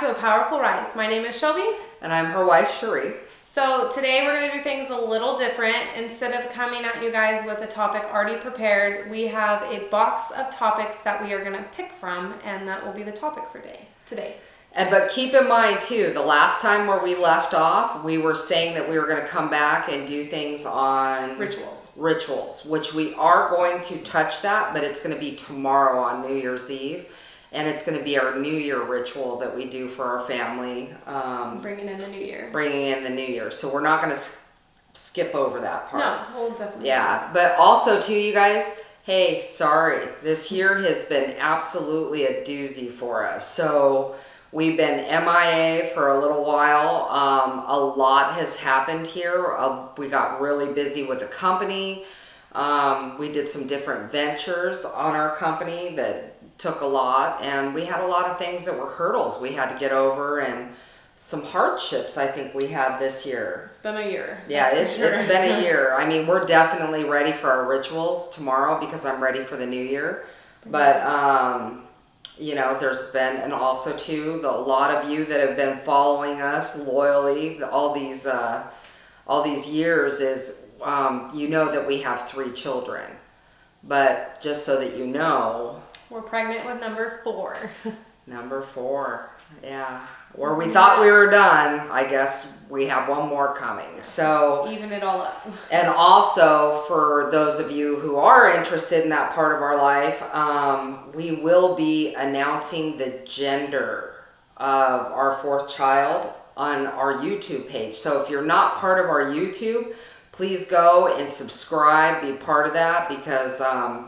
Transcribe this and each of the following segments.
to A Powerful Rise. My name is Shelby. And I'm her wife, Cherie. So today we're going to do things a little different. Instead of coming at you guys with a topic already prepared, we have a box of topics that we are going to pick from, and that will be the topic for today. But keep in mind too, the last time where we left off, we were saying that we were going to come back and do things on rituals, which we are going to touch that, but it's going to be tomorrow on New Year's Eve. And it's going to be our New Year ritual that we do for our family. Bringing in the New Year. So we're not going to skip over that part. No, we'll definitely. Yeah, but also too, you guys, hey, sorry. This year has been absolutely a doozy for us. So we've been MIA for a little while. A lot has happened here. We got really busy with the company. We did some different ventures on our company that took a lot, and we had a lot of things that were hurdles we had to get over, and some hardships I think we had this year. It's been a year. Yeah, it's been a year. I mean, we're definitely ready for our rituals tomorrow because I'm ready for the new year. But you know, there's been, and also too, a lot of you that have been following us loyally all these years is you know that we have 3 children. But just so that you know, we're pregnant with number 4. Number 4, yeah. Where we thought we were done, I guess we have one more coming. So even it all up. And also, for those of you who are interested in that part of our life, we will be announcing the gender of our 4th child on our YouTube page. So if you're not part of our YouTube, please go and subscribe, be part of that, because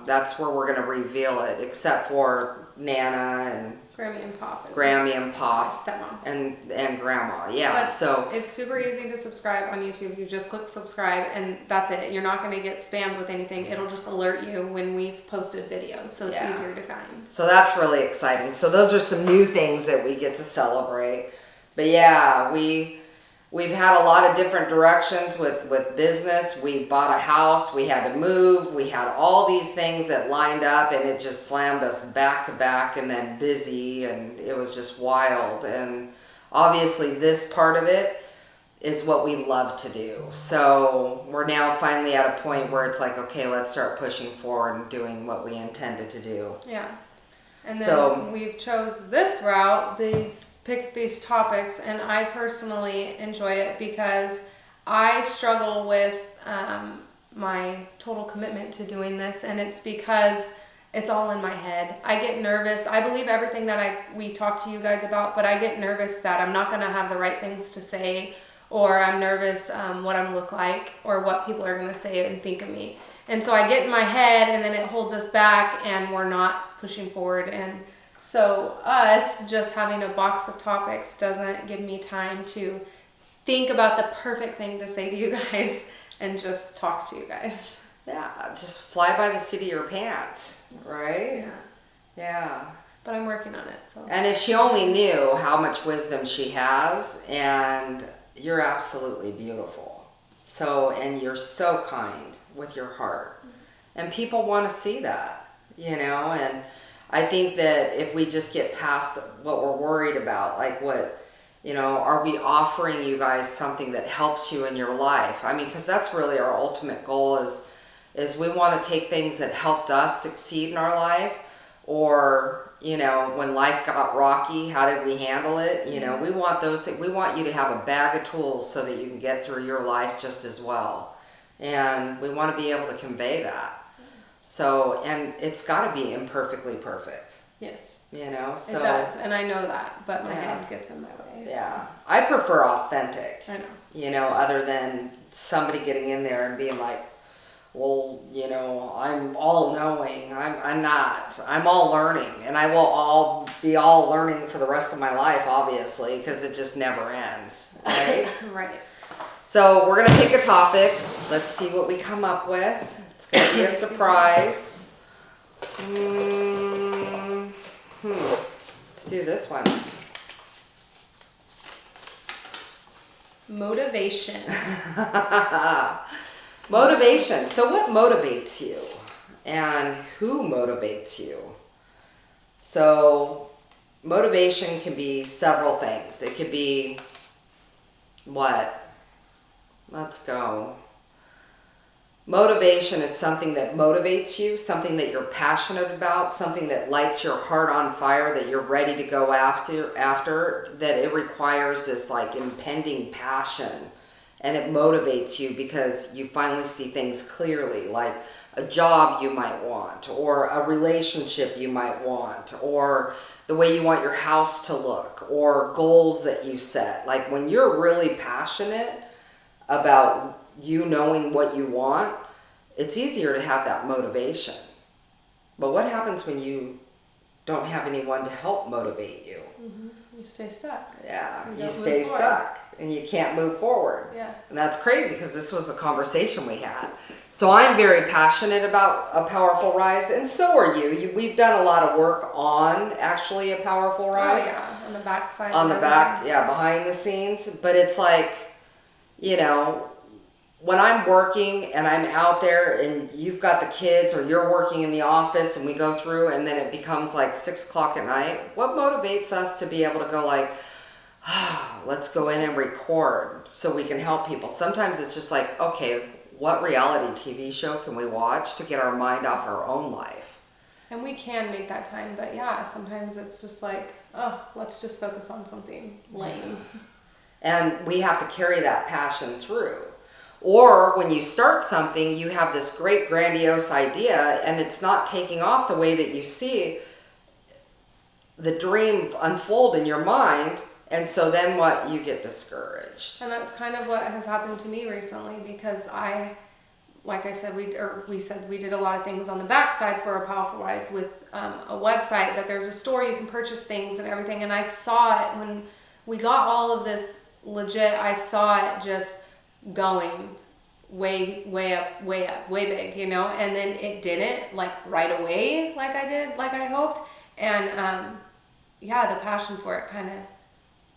that's where we're going to reveal it, except for Nana and Grammy and Pop. Stepmom. And Grandma, yeah. But so it's super easy to subscribe on YouTube. You just click subscribe, and that's it. You're not going to get spammed with anything. It'll just alert you when we've posted videos, so it's easier to find. So that's really exciting. So those are some new things that we get to celebrate. But yeah, We've had a lot of different directions with business. We bought a house, we had to move, we had all these things that lined up, and it just slammed us back to back, and then busy, and it was just wild. And obviously this part of it is what we love to do. So we're now finally at a point where it's like, okay, let's start pushing forward and doing what we intended to do. Yeah. And then we've chose this route, pick these topics, and I personally enjoy it because I struggle with my total commitment to doing this, and it's because it's all in my head. I get nervous. I believe everything that we talk to you guys about, but I get nervous that I'm not going to have the right things to say, or I'm nervous what I'm look like, or what people are going to say and think of me. And so I get in my head, and then it holds us back, and we're not pushing forward. And so us just having a box of topics doesn't give me time to think about the perfect thing to say to you guys and just talk to you guys. Yeah, just fly by the seat of your pants, right? Yeah. But I'm working on it. So. And if she only knew how much wisdom she has, and you're absolutely beautiful. So, and you're so kind with your heart. And people want to see that, you know, and I think that if we just get past what we're worried about, like what, you know, are we offering you guys something that helps you in your life? I mean, because that's really our ultimate goal is we want to take things that helped us succeed in our life, or, you know, when life got rocky, how did we handle it? You know, we want those things. We want you to have a bag of tools so that you can get through your life just as well. And we want to be able to convey that. So, and it's got to be imperfectly perfect. Yes. You know, so. It does, and I know that, but my head gets in my way. Yeah. I prefer authentic. I know. You know, other than somebody getting in there and being like, well, you know, I'm all knowing. I'm not. I'm all learning, and I will be all learning for the rest of my life, obviously, because it just never ends, right? Right. So we're going to pick a topic. Let's see what we come up with. It's going to be a surprise. Let's do this one. Motivation. Motivation. So what motivates you? And who motivates you? So motivation can be several things. It could be what? Let's go. Motivation is something that motivates you, something that you're passionate about, something that lights your heart on fire, that you're ready to go after, that it requires this like impending passion, and it motivates you because you finally see things clearly, like a job you might want, or a relationship you might want, or the way you want your house to look, or goals that you set. Like when you're really passionate about you knowing what you want, it's easier to have that motivation. But what happens when you don't have anyone to help motivate you? Mm-hmm. You stay stuck. Yeah, you stay stuck and you can't move forward. Yeah. And that's crazy because this was a conversation we had. So I'm very passionate about A Powerful Rise, and so are you. We've done a lot of work on actually A Powerful Rise. Oh yeah, on the back side. On the back, yeah, behind the scenes. But it's like, you know, when I'm working and I'm out there and you've got the kids or you're working in the office and we go through and then it becomes like 6 o'clock at night, what motivates us to be able to go like, let's go in and record so we can help people? Sometimes it's just like, okay, what reality TV show can we watch to get our mind off our own life? And we can make that time, but yeah, sometimes it's just like, oh, let's just focus on something lame. And we have to carry that passion through. Or when you start something, you have this great grandiose idea and it's not taking off the way that you see the dream unfold in your mind. And so then what? You get discouraged. And that's kind of what has happened to me recently, because like I said, we did a lot of things on the backside for A Powerful Rise with a website that there's a store you can purchase things and everything. And I saw it when we got all of this legit. I saw it just going way up, way big, you know, and then it didn't like right away like I hoped. And the passion for it kind of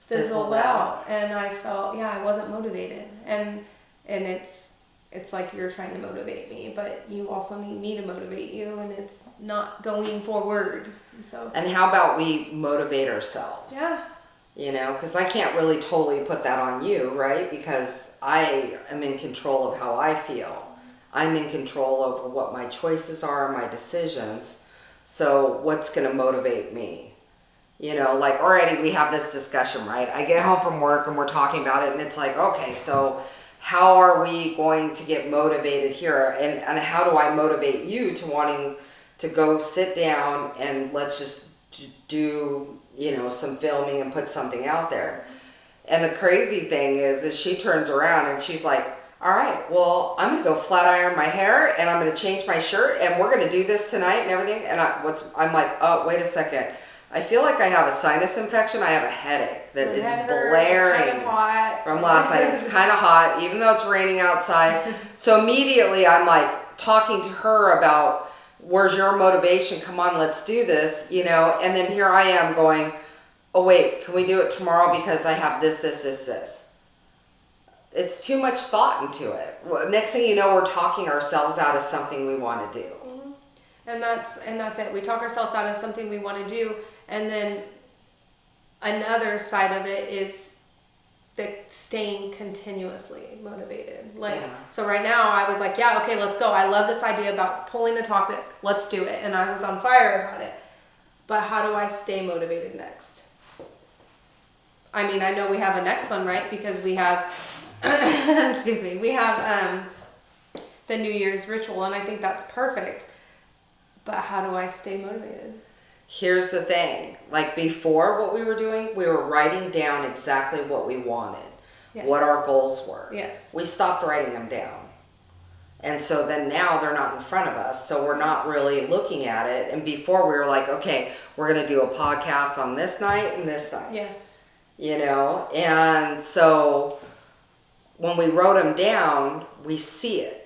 fizzled out, and I felt I wasn't motivated, and it's like you're trying to motivate me, but you also need me to motivate you, and it's not going forward. And how about we motivate ourselves? Yeah. You know, because I can't really totally put that on you, right? Because I am in control of how I feel. I'm in control over what my choices are, my decisions. So what's going to motivate me? You know, like already we have this discussion, right? I get home from work and we're talking about it, and it's like, okay, so how are we going to get motivated here? And how do I motivate you to wanting to go sit down and let's just do, you know, some filming and put something out there? And the crazy thing is she turns around and she's like, all right, well, I'm going to go flat iron my hair and I'm going to change my shirt and we're going to do this tonight and everything. And I'm like, oh, wait a second. I feel like I have a sinus infection. I have a headache that is blaring from last night. It's kind of hot, even though it's raining outside. So immediately I'm like talking to her about, where's your motivation? Come on, let's do this, you know. And then here I am going, oh wait, can we do it tomorrow because I have this. It's too much thought into it. Next thing you know, we're talking ourselves out of something we want to do. Mm-hmm. And that's it. We talk ourselves out of something we want to do. And then another side of it is the staying continuously motivated. So right now I was like, yeah, okay, let's go. I love this idea about pulling a topic. Let's do it. And I was on fire about it. But how do I stay motivated next? I mean, I know we have a next one, right? Because we have, we have the New Year's ritual, and I think that's perfect. But how do I stay motivated? Here's the thing. Like before what we were doing, we were writing down exactly what we wanted, what our goals were. Yes. We stopped writing them down. And so then now they're not in front of us, so we're not really looking at it. And before we were like, okay, we're going to do a podcast on this night and this night. Yes. You know, and so when we wrote them down, we see it.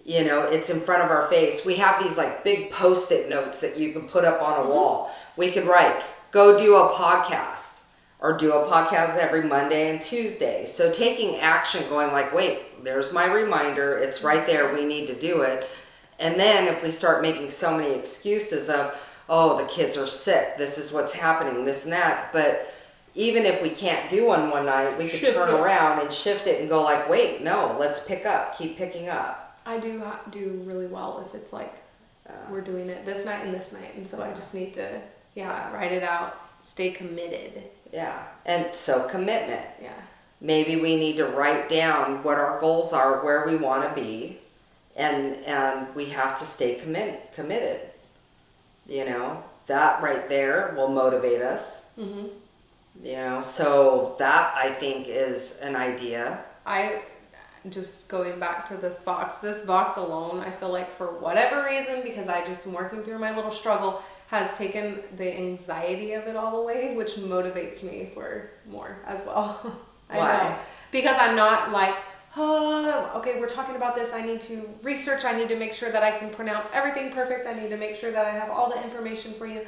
You know, it's in front of our face. We have these like big Post-it notes that you can put up on a wall. We could write, go do a podcast, or do a podcast every Monday and Tuesday. So taking action, going like, wait, there's my reminder. It's right there. We need to do it. And then if we start making so many excuses of, oh, the kids are sick, this is what's happening, this and that. But even if we can't do one night, we could turn around and shift it and go like, wait, no, let's pick up, keep picking up. I do really well if it's like, we're doing it this night and this night. And so I just need to, write it out, stay committed. Yeah. And so commitment. Yeah. Maybe we need to write down what our goals are, where we want to be, and we have to stay committed. You know, that right there will motivate us. Mm-hmm. You know, so that I think is an idea. Just going back to this box alone, I feel like for whatever reason, because I just am working through my little struggle, has taken the anxiety of it all away, which motivates me for more as well. Why? I know. Because I'm not like, oh, okay, we're talking about this. I need to research. I need to make sure that I can pronounce everything perfect. I need to make sure that I have all the information for you.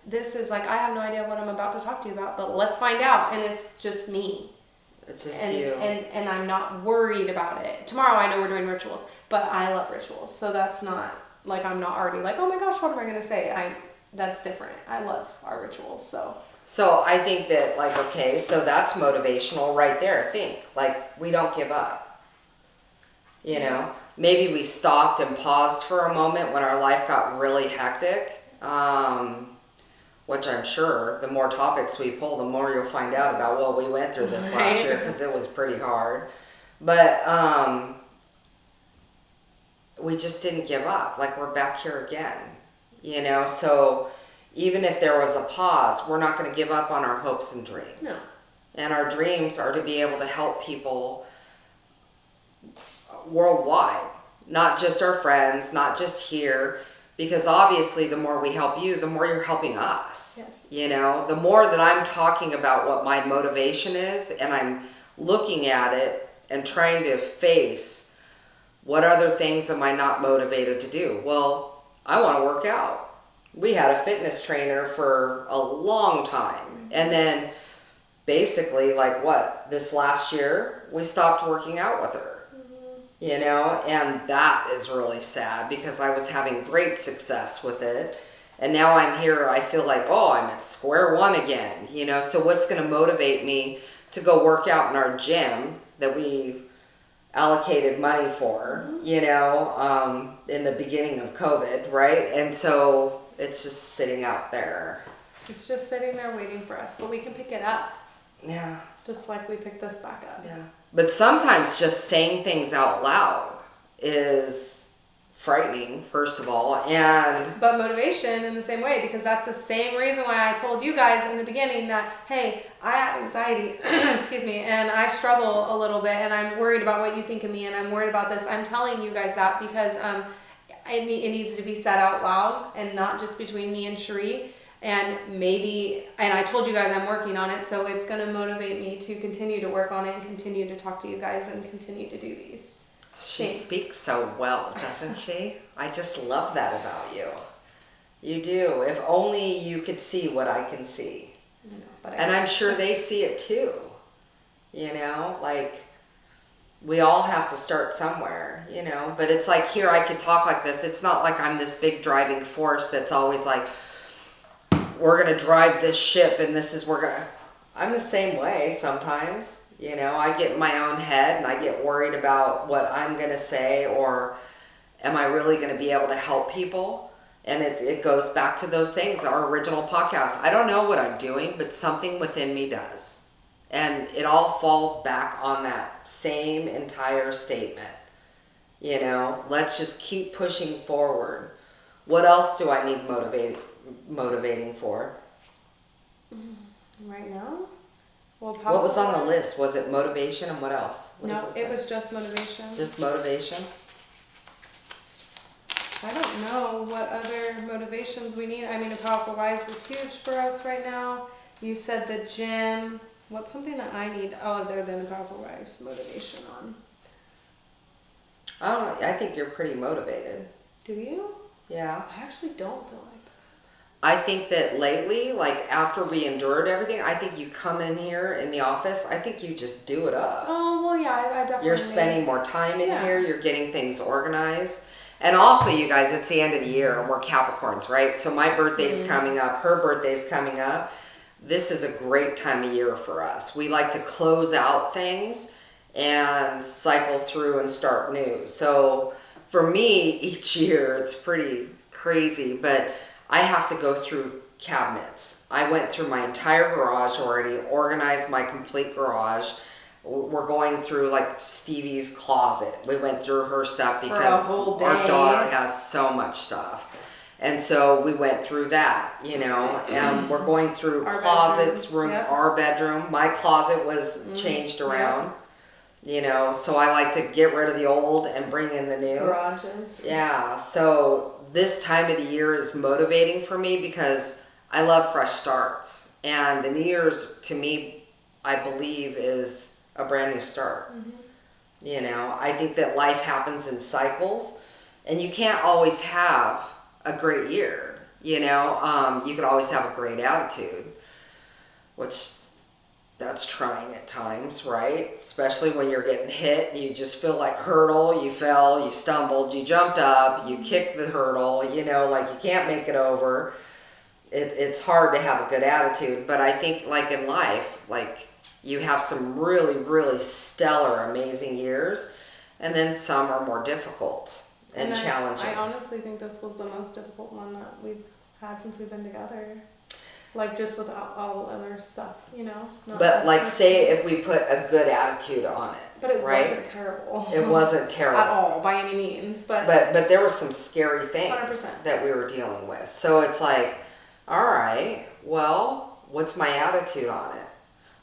This is like, I have no idea what I'm about to talk to you about, but let's find out. And it's just me. It's just you. And I'm not worried about it. Tomorrow I know we're doing rituals, but I love rituals. So that's not like, I'm not already like, oh my gosh, what am I going to say? That's different. I love our rituals. So I think that like, okay, so that's motivational right there. Think like we don't give up, you know, maybe we stopped and paused for a moment when our life got really hectic. Which I'm sure the more topics we pull, the more you'll find out about what we went through this last year, because it was pretty hard. But we just didn't give up. Like, we're back here again, you know? So even if there was a pause, we're not going to give up on our hopes and dreams. No. And our dreams are to be able to help people worldwide, not just our friends, not just here. Because obviously the more we help you, the more you're helping us. Yes. You know, the more that I'm talking about what my motivation is, and I'm looking at it and trying to face what other things am I not motivated to do. Well, I want to work out. We had a fitness trainer for a long time. And then basically this last year, we stopped working out with her. You know, and that is really sad because I was having great success with it. And now I'm here, I feel like, oh, I'm at square one again. You know, so what's going to motivate me to go work out in our gym that we allocated money for, you know, in the beginning of COVID, right? And so it's just sitting out there. It's just sitting there waiting for us, but we can pick it up. Yeah. Just like we picked this back up. Yeah. But sometimes just saying things out loud is frightening, first of all, but motivation in the same way, because that's the same reason why I told you guys in the beginning that, hey, I have anxiety, excuse me, and I struggle a little bit, and I'm worried about what you think of me, and I'm worried about this. I'm telling you guys that because it needs to be said out loud and not just between me and Cherie. And I told you guys I'm working on it, so it's going to motivate me to continue to work on it and continue to talk to you guys and continue to do these. She speaks so well, doesn't she? I just love that about you. You do. If only you could see what I can see. I know, but I'm sure they see it too. You know, like we all have to start somewhere, you know, but it's like here I could talk like this. It's not like I'm this big driving force that's always like, we're going to drive this ship and I'm the same way sometimes, you know, I get in my own head and I get worried about what I'm going to say, or am I really going to be able to help people? And it goes back to those things, our original podcast. I don't know what I'm doing, but something within me does. And it all falls back on that same entire statement. You know, let's just keep pushing forward. What else do I need motivating for? Right now? Well, what was on the list? Was it motivation and what else? No, it was just motivation. Just motivation? I don't know what other motivations we need. I mean, the Powerful Wise was huge for us right now. You said the gym. What's something that I need other than the Powerful Wise motivation on? I don't know. I think you're pretty motivated. Do you? Yeah. I actually don't feel like that. I think that lately, like after we endured everything, I think you come in here in the office, I think you just do it up. Oh, well, yeah, I definitely. You're spending more time in here. You're getting things organized. And also, you guys, it's the end of the year and we're Capricorns, right? So my birthday's coming up, her birthday's coming up. This is a great time of year for us. We like to close out things and cycle through and start new. So for me, each year, it's pretty crazy, but I have to go through cabinets. I went through my entire garage already, organized my complete garage. We're going through like Stevie's closet. We went through her stuff because our daughter has so much stuff. And so we went through that, you know, and we're going through our closets, our bedroom. My closet was changed around, you know, so I like to get rid of the old and bring in the new. Garages. Yeah, so this time of the year is motivating for me because I love fresh starts. And the New Year's, to me, I believe is a brand new start. You know, I think that life happens in cycles and you can't always have a great year, you know. You could always have a great attitude, which that's trying at times, right? Especially when you're getting hit and you just feel like hurdle, you fell, you stumbled, you jumped up, you kicked the hurdle, you know, like you can't make it over. It's hard to have a good attitude, but I think like in life, like you have some really, really stellar, amazing years, and then some are more difficult and challenging. I honestly think this was the most difficult one that we've had since we've been together. Like just with all other stuff, you know. But like say if we put a good attitude on it. But it wasn't terrible. It wasn't terrible. At all, by any means. But there were some scary things 100%. That we were dealing with. So it's like, all right, well, what's my attitude on it?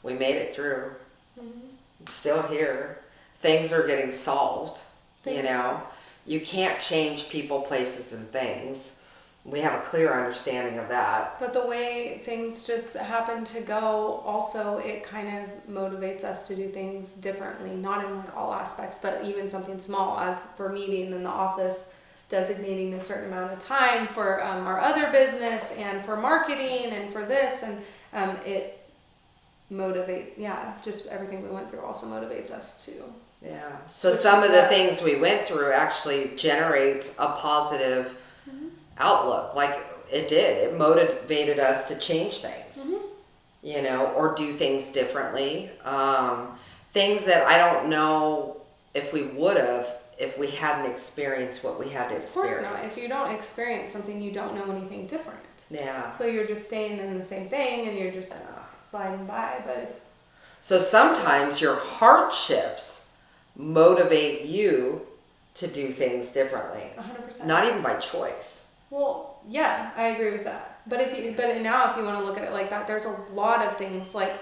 We made it through. I'm still here. Things are getting solved. You know, you can't change people, places, and things. We have a clear understanding of that. But the way things just happen to go, also, it kind of motivates us to do things differently. Not in like all aspects, but even something small. As for me being in the office, designating a certain amount of time for our other business and for marketing and for this, and it just everything we went through also motivates us to. Yeah. So some of the things we went through actually generates a positive outlook. Like it did. It motivated us to change things, you know, or do things differently. Things that I don't know if we would have if we hadn't experienced what we had to experience. Of course not. If you don't experience something, you don't know anything different. Yeah. So you're just staying in the same thing and you're just sliding by. So sometimes your hardships motivate you to do things differently. 100%. Not even by choice. Well, yeah, I agree with that. But now if you want to look at it like that, there's a lot of things like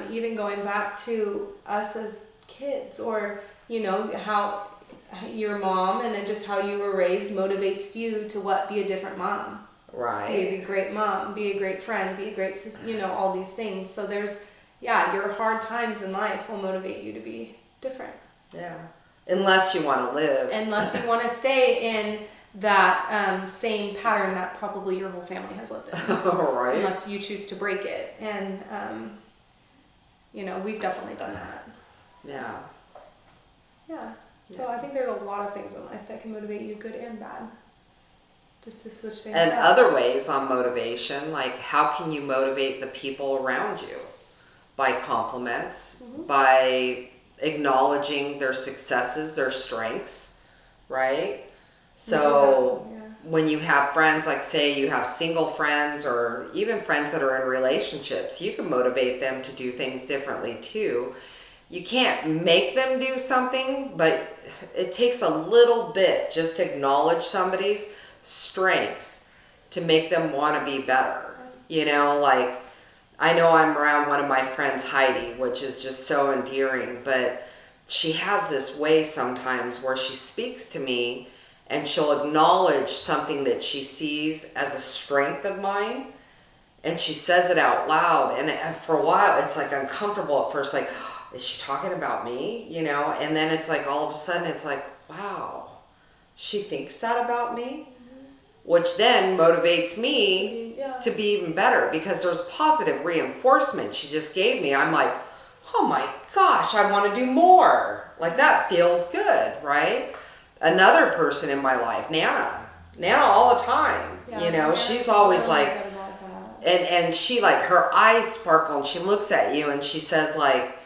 even going back to us as kids, or you know how your mom and then just how you were raised motivates you to be a different mom. Right. Be a great mom, be a great friend, be a great sister, you know, all these things. So your hard times in life will motivate you to be different. Yeah. Unless you want to live. Unless you want to stay in that same pattern that probably your whole family has lived in. Right. Unless you choose to break it. And, you know, we've definitely done that. Yeah. Yeah. So I think there's a lot of things in life that can motivate you, good and bad. Just to switch things and up. Other ways on motivation, like how can you motivate the people around you? By compliments, by acknowledging their successes, their strengths, right? So when you have friends, like say you have single friends or even friends that are in relationships, you can motivate them to do things differently too. You can't make them do something, but it takes a little bit just to acknowledge somebody's strengths to make them want to be better. You know, like I know I'm around one of my friends, Heidi, which is just so endearing, but she has this way sometimes where she speaks to me and she'll acknowledge something that she sees as a strength of mine, and she says it out loud, and for a while it's like uncomfortable at first, like, is she talking about me, you know? And then it's like all of a sudden it's like, wow, she thinks that about me, which then motivates me to be even better because there's positive reinforcement she just gave me. I'm like, oh my gosh, I want to do more. Like that feels good, right? another person in my life, Nana all the time. Yeah, You know, Nana's she's always really like, good about that. and she like, her eyes sparkle and she looks at you and she says like,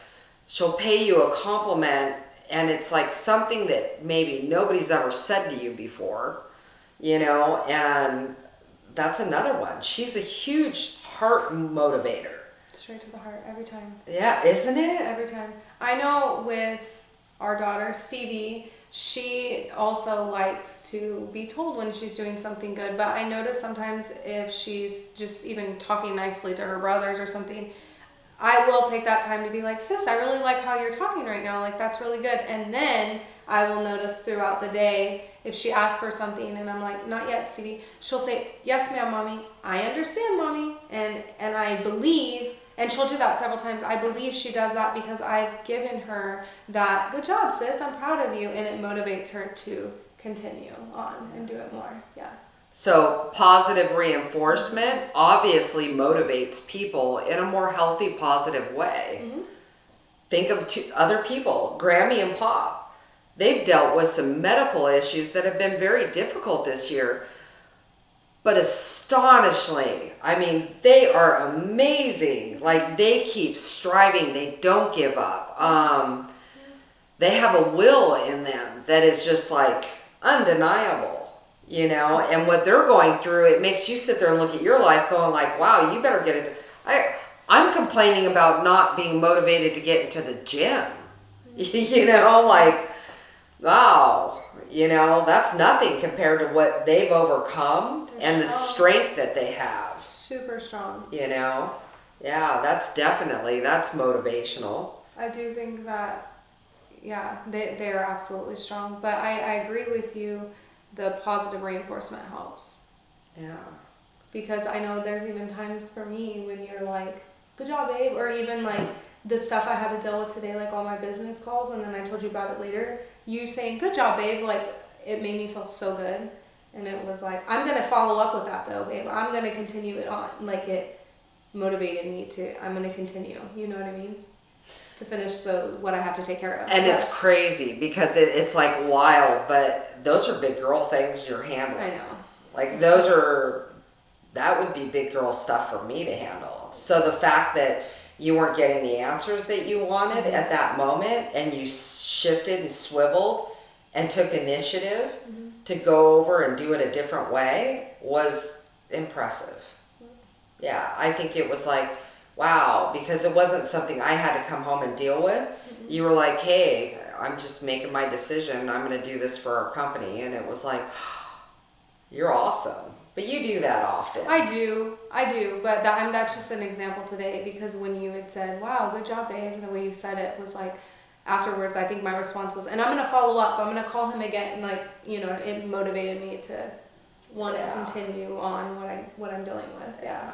she'll pay you a compliment and it's like something that maybe nobody's ever said to you before, you know, and that's another one. She's a huge heart motivator. Straight to the heart every time. Yeah, isn't it? Every time. I know with our daughter, Stevie, she also likes to be told when she's doing something good, but I notice sometimes if she's just even talking nicely to her brothers or something, I will take that time to be like, sis, I really like how you're talking right now. Like, that's really good. And then I will notice throughout the day, if she asks for something and I'm like, not yet, Stevie, she'll say, yes, ma'am, mommy. I understand, mommy. And I believe, and she'll do that several times. I believe she does that because I've given her that, good job, sis, I'm proud of you. And it motivates her to continue on and do it more. Yeah. So positive reinforcement obviously motivates people in a more healthy, positive way. Mm-hmm. Think of other people, Grammy and Pop. They've dealt with some medical issues that have been very difficult this year. But astonishingly, I mean, they are amazing. Like, they keep striving. They don't give up. They have a will in them that is just like undeniable. You know, and what they're going through, it makes you sit there and look at your life going like, wow, you better get it. I'm complaining about not being motivated to get into the gym. You know, like, wow, you know, that's nothing compared to what they've overcome and the strength that they have. Super strong. You know, yeah, that's motivational. I do think that, yeah, they are absolutely strong. But I agree with you. The positive reinforcement helps. Yeah. Because I know there's even times for me when you're like, good job, babe. Or even like the stuff I had to deal with today, like all my business calls, and then I told you about it later. You saying, good job, babe, like it made me feel so good. And it was like, I'm going to follow up with that though, babe. I'm going to continue it on. Like it motivated me I'm going to continue. You know what I mean? To finish what I have to take care of. And it's crazy because it's like wild, but those are big girl things you're handling. I know. Like that would be big girl stuff for me to handle. So the fact that you weren't getting the answers that you wanted at that moment and you shifted and swiveled and took initiative to go over and do it a different way was impressive. Yeah, I think it was like, wow, because it wasn't something I had to come home and deal with. Mm-hmm. You were like, hey, I'm just making my decision. I'm going to do this for our company. And it was like, you're awesome. But you do that often. I do. But that's just an example today because when you had said, wow, good job, babe, the way you said it was like, afterwards, I think my response was, and I'm going to follow up. I'm going to call him again. And like, you know, it motivated me to want to continue on what I'm dealing with. Yeah.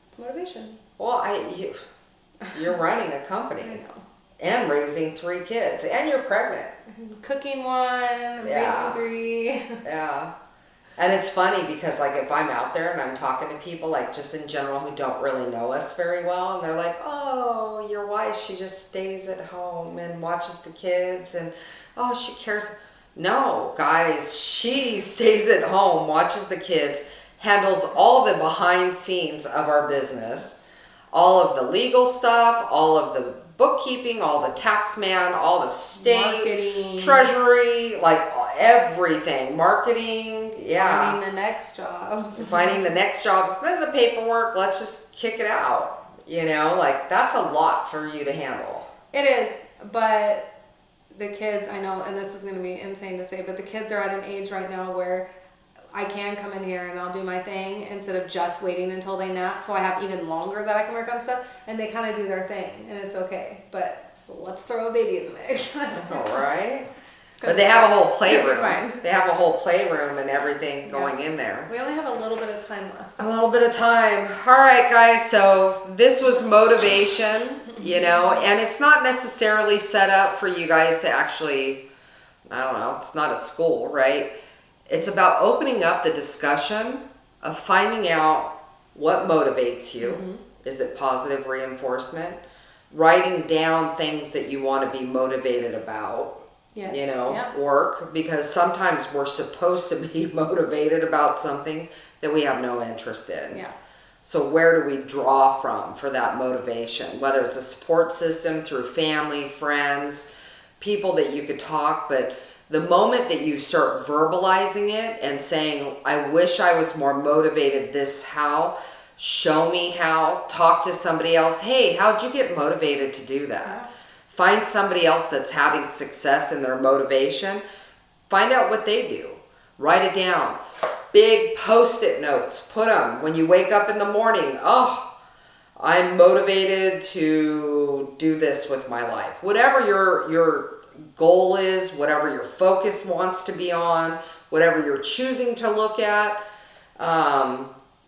It's motivation. Well, you're running a company. I know. And raising 3 kids. And you're pregnant. Cooking one, raising 3. Yeah. And it's funny because like if I'm out there and I'm talking to people like just in general who don't really know us very well and they're like, oh, your wife, she just stays at home and watches the kids and oh, she cares. No, guys, she stays at home, watches the kids, handles all the behind scenes of our business, all of the legal stuff, all of the bookkeeping, all the tax man, all the state, marketing, treasury, like everything, marketing, yeah. Finding the next jobs. Then the paperwork, let's just kick it out. You know, like that's a lot for you to handle. It is, but the kids, I know, and this is going to be insane to say, but the kids are at an age right now where I can come in here and I'll do my thing instead of just waiting until they nap. So I have even longer that I can work on stuff and they kind of do their thing and it's okay. But let's throw a baby in the mix. All right. But they have a whole playroom. Fine. They have a whole playroom and everything going in there. We only have a little bit of time left. So. A little bit of time. All right, guys. So this was motivation, you know, and it's not necessarily set up for you guys to actually, I don't know, it's not a school, right? It's about opening up the discussion of finding out what motivates you. Mm-hmm. Is it positive reinforcement? Writing down things that you want to be motivated about. Yes. You know, Yeah. work, because sometimes we're supposed to be motivated about something that we have no interest in. Yeah. So where do we draw from for that motivation? Whether it's a support system through family, friends, people that you could talk, but the moment that you start verbalizing it and saying, I wish I was more motivated, this how, show me how, talk to somebody else. Hey, how'd you get motivated to do that? Yeah. Find somebody else that's having success in their motivation. Find out what they do. Write it down. Big post-it notes. Put them when you wake up in the morning. Oh, I'm motivated to do this with my life. Whatever your goal is, whatever your focus wants to be on, whatever you're choosing to look at,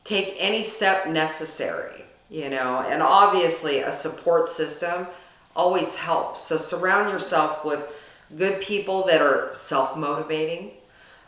take any step necessary, you know. And obviously a support system always helps. So surround yourself with good people that are self-motivating,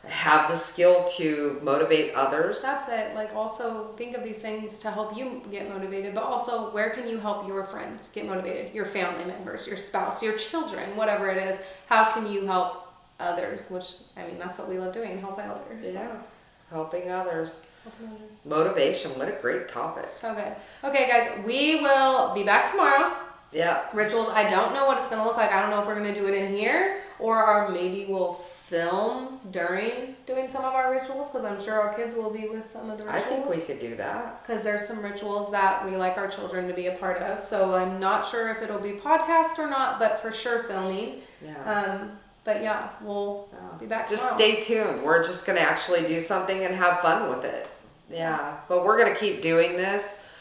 have the skill to motivate others. That's it. Like, also think of these things to help you get motivated, but also where can you help your friends get motivated? Your family members, your spouse, your children, whatever it is. How can you help others? Which, I mean, that's what we love doing, helping others. Yeah, helping others. Helping others. Motivation, what a great topic. So good. Okay, guys, we will be back tomorrow. Yeah. Rituals, I don't know what it's going to look like. I don't know if we're going to do it in here or maybe we'll film during doing some of our rituals, because I'm sure our kids will be with some of the rituals. I think we could do that. Because there's some rituals that we like our children to be a part of. So I'm not sure if it'll be podcast or not, but for sure filming. Yeah. But yeah, we'll be back Just tomorrow. stay tuned. We're just going to actually do something and have fun with it. Yeah. But we're going to keep doing this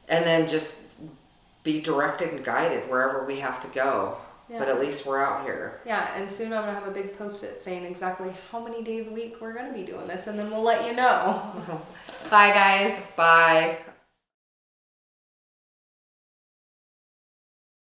and then just be directed and guided wherever we have to go. Yeah. But at least we're out here. Yeah, and soon I'm going to have a big post-it saying exactly how many days a week we're going to be doing this, and then we'll let you know. Bye, guys. Bye.